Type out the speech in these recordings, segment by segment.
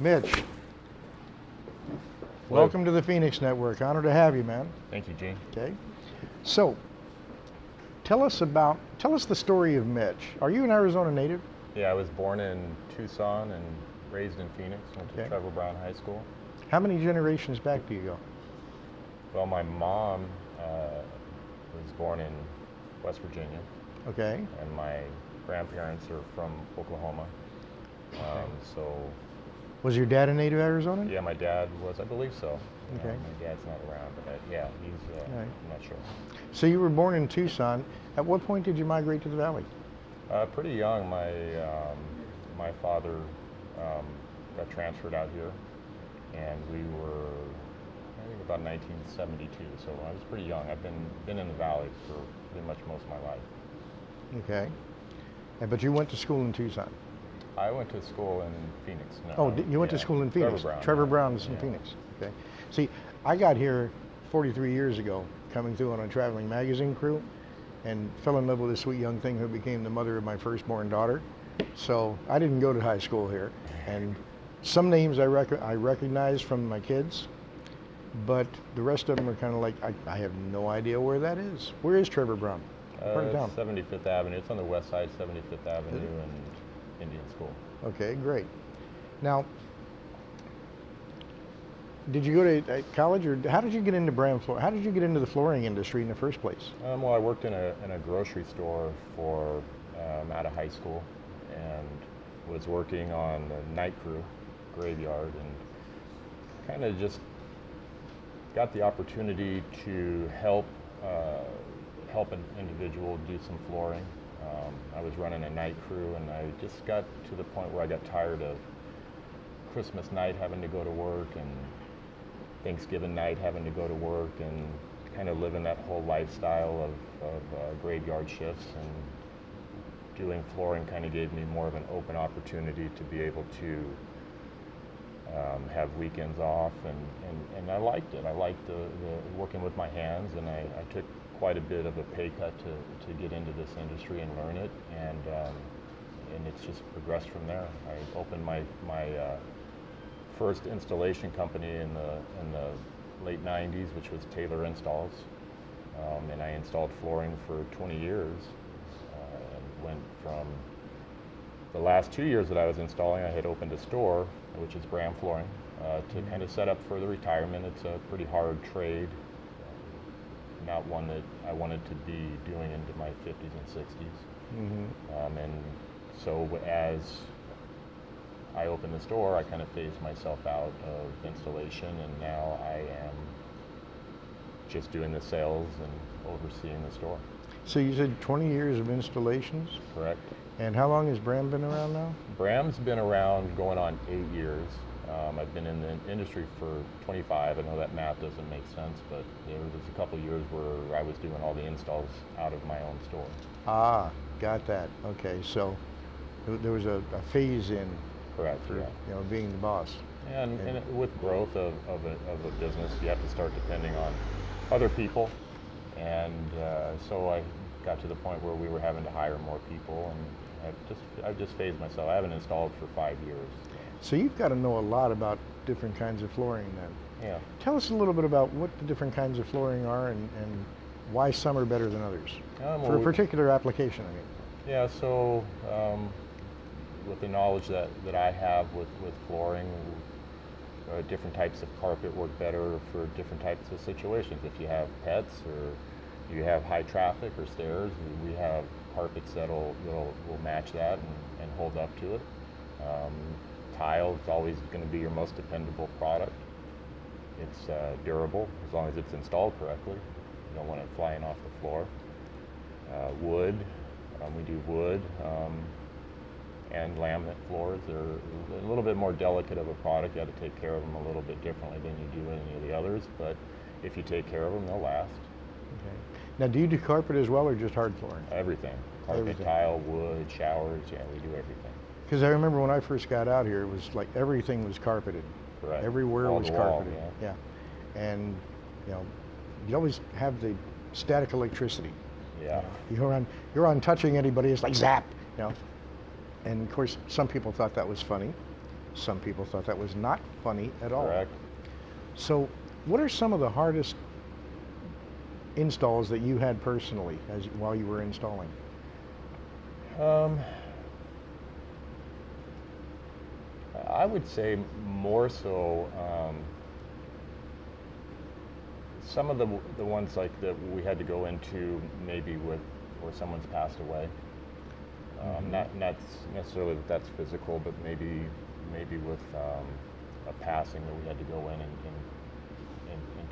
Mitch, welcome to the Phoenix Network. Honor to have you, man. Thank you, Gene. Okay. So, tell us the story of Mitch. Are you an Arizona native? Yeah, I was born in Tucson and raised in Phoenix. Went to Okay. Trevor Brown High School. How many generations back do you go? Well, my mom was born in West Virginia, Okay. and my grandparents are from Oklahoma. So, Was your dad a native Arizonan? yeah, my dad was, I believe so. Okay. My dad's not around, but yeah, he's, Right. I'm not sure. So you were born in Tucson. At what point did you migrate to the valley? Pretty young. My father got transferred out here, and we were, I think, about 1972. So I was pretty young. I've been in the valley for pretty much most of my life. Okay. But you went to school in Tucson. I went to school in Phoenix. No, Oh, you went to school in Phoenix. Trevor Brown's in Phoenix. Okay. See, I got here 43 years ago, coming through on a traveling magazine crew, and fell in love with a sweet young thing who became the mother of my firstborn daughter. So I didn't go to high school here, and some names I recognize from my kids, but the rest of them are kind of like, I have no idea where that is. Where is Trevor Brown? Part of town. 75th Avenue. It's on the west side, 75th Avenue and Indian School. Okay, great. Now, did you go to college, or how did you get into Bram Flooring? How did you get into the flooring industry in the first place? Well, I worked in a grocery store for out of high school, and was working on the night crew, graveyard, and kind of just got the opportunity to help an individual do some flooring. I was running a night crew, and I just got to the point where I got tired of Christmas night having to go to work, and Thanksgiving night having to go to work, and kind of living that whole lifestyle of graveyard shifts. And doing flooring kind of gave me more of an open opportunity to be able to have weekends off, and I liked it. I liked the working with my hands, and I took quite a bit of a pay cut to get into this industry and learn it, and it's just progressed from there. I opened my first installation company in the late 90s, which was Taylor Installs, and I installed flooring for 20 years, and went from the last 2 years that I was installing. I had opened a store, which is Bram Flooring, to kind of set up for the retirement. It's a pretty hard trade, not one that I wanted to be doing into my 50s and 60s. Mm-hmm. And so as I opened the store, I kind of phased myself out of installation, and now I am just doing the sales and overseeing the store. So you said 20 years of installations? Correct. And how long has Bram been around now? Bram's been around going on 8 years. I've been in the industry for 25. I know that math doesn't make sense, but there was a couple years where I was doing all the installs out of my own store. Ah, got that. Okay, so there was a phase in. Correct. For, yeah. Being the boss. And with growth of a business, you have to start depending on other people, and so I got to the point where we were having to hire more people, and I've just phased myself. I haven't installed for 5 years. So you've got to know a lot about different kinds of flooring then. Yeah. Tell us a little bit about what the different kinds of flooring are, and why some are better than others for a particular application, I mean. Yeah, so with the knowledge that I have with flooring, different types of carpet work better for different types of situations. If you have pets or you have high traffic or stairs, we have carpets that'll match that and hold up to it. Tile is always going to be your most dependable product. It's durable as long as it's installed correctly. You don't want it flying off the floor. Wood, we do wood. And laminate floors. They're a little bit more delicate of a product. You have to take care of them a little bit differently than you do any of the others, but if you take care of them, they'll last. Okay. Now, do you do carpet as well, or just hard flooring? Everything. Carpet, tile, wood, showers, yeah, we do everything. Because I remember when I first got out here, it was like everything was carpeted. Correct. Everywhere was carpeted. Wall, yeah. And, you always have the static electricity. Yeah. You're on touching anybody, it's like zap, And of course, some people thought that was funny. Some people thought that was not funny at all. Correct. So what are some of the hardest installs that you had personally while you were installing? I would say more so some of the ones like that we had to go into maybe with where someone's passed away. Not necessarily that that's physical, but maybe with a passing that we had to go in and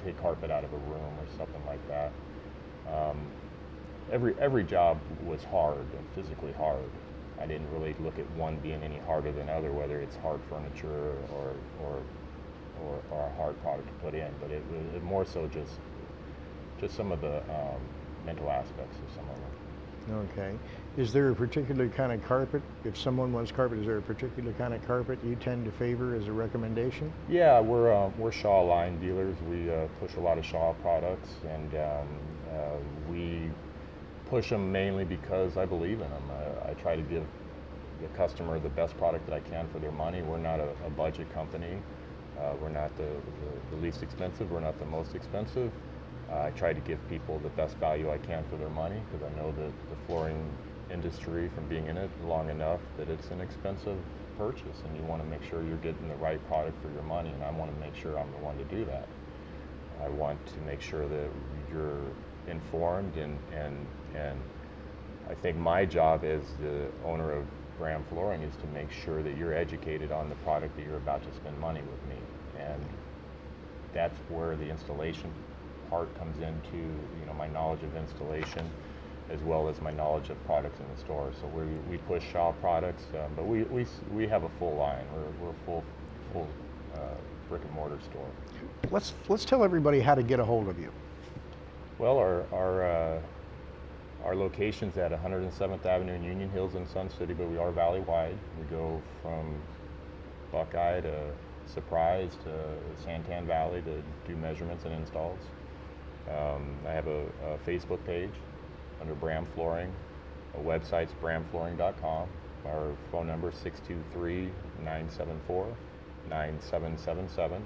take carpet out of a room or something like that. Every job was hard, physically hard. I didn't really look at one being any harder than other, whether it's hard furniture or a hard product to put in. But it was more so just some of the mental aspects of some of them. Okay. Is there a particular kind of carpet? If someone wants carpet, is there a particular kind of carpet you tend to favor as a recommendation? Yeah, we're Shaw line dealers. We push a lot of Shaw products, and we push them mainly because I believe in them. I try to give the customer the best product that I can for their money. We're not a budget company. We're not the least expensive. We're not the most expensive. I try to give people the best value I can for their money, because I know that the flooring industry, from being in it long enough, that it's an expensive purchase, and you want to make sure you're getting the right product for your money, and I want to make sure I'm the one to do that. I want to make sure that you're informed, and I think my job as the owner of Bram Flooring is to make sure that you're educated on the product that you're about to spend money with me, and that's where the installation part comes into, my knowledge of installation, as well as my knowledge of products in the store. So we push Shaw products, but we have a full line. We're a full brick and mortar store. Let's tell everybody how to get a hold of you. Well, our location's at 107th Avenue in Union Hills in Sun City, but we are valley-wide. We go from Buckeye to Surprise to Santan Valley to do measurements and installs. I have a Facebook page under Bram Flooring. Our website's bramflooring.com. Our phone number is 623-974-9777.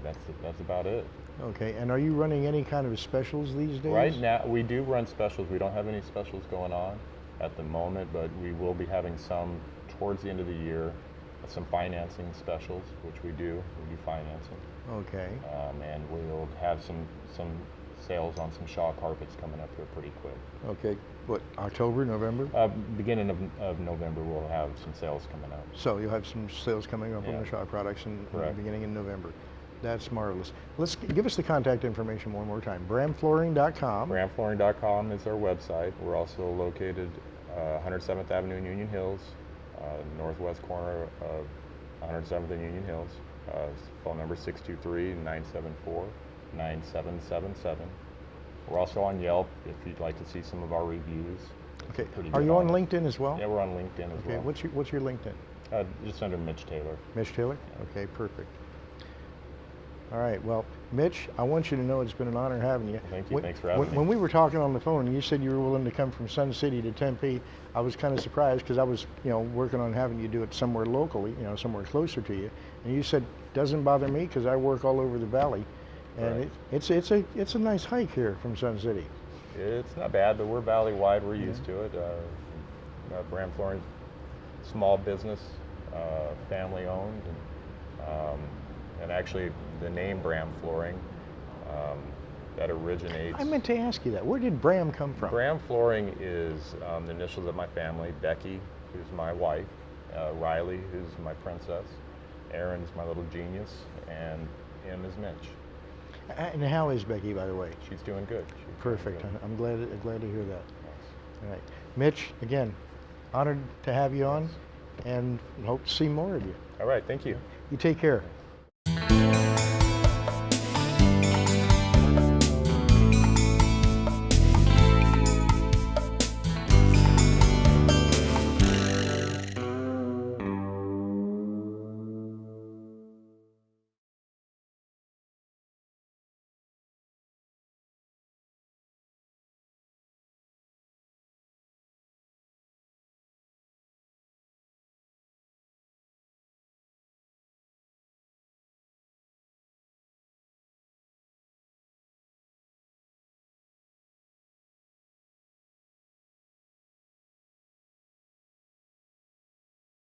That's about it. Okay, and are you running any kind of specials these days? Right now, we do run specials. We don't have any specials going on at the moment, but we will be having some towards the end of the year. Some financing specials, which we do. We do financing. Okay. And we'll have some sales on some Shaw carpets coming up here pretty quick. Okay. What, October, November? Beginning of November, we'll have some sales coming up. So you'll have some sales coming up on the Shaw products beginning in November. That's marvelous. Give us the contact information one more time. Bramflooring.com. Bramflooring.com is our website. We're also located 107th Avenue in Union Hills, northwest corner of 107th and Union Hills. Phone number 623-974-9777. We're also on Yelp if you'd like to see some of our reviews. Okay. Are you on LinkedIn as well? Yeah, we're on LinkedIn as well. What's your LinkedIn? Just under Mitch Taylor. Mitch Taylor? Okay, perfect. All right. Well, Mitch, I want you to know it's been an honor having you. Thank you. Thanks for having me. When we were talking on the phone, and you said you were willing to come from Sun City to Tempe, I was kind of surprised because I was, working on having you do it somewhere locally, somewhere closer to you. And you said, doesn't bother me because I work all over the valley, and it's a nice hike here from Sun City. It's not bad, but we're valley-wide. We're used to it. Bram Flooring, small business, family-owned, and actually the name Bram Flooring, that originates. I meant to ask you that. Where did Bram come from? Bram Flooring is the initials of my family. Becky, who's my wife, Riley, who's my princess, Aaron's my little genius, and M is Mitch. And how is Becky, by the way? She's doing good. Perfect. Doing good. I'm glad to hear that. Yes. All right. Mitch, again, honored to have you on, and hope to see more of you. All right, thank you. You take care.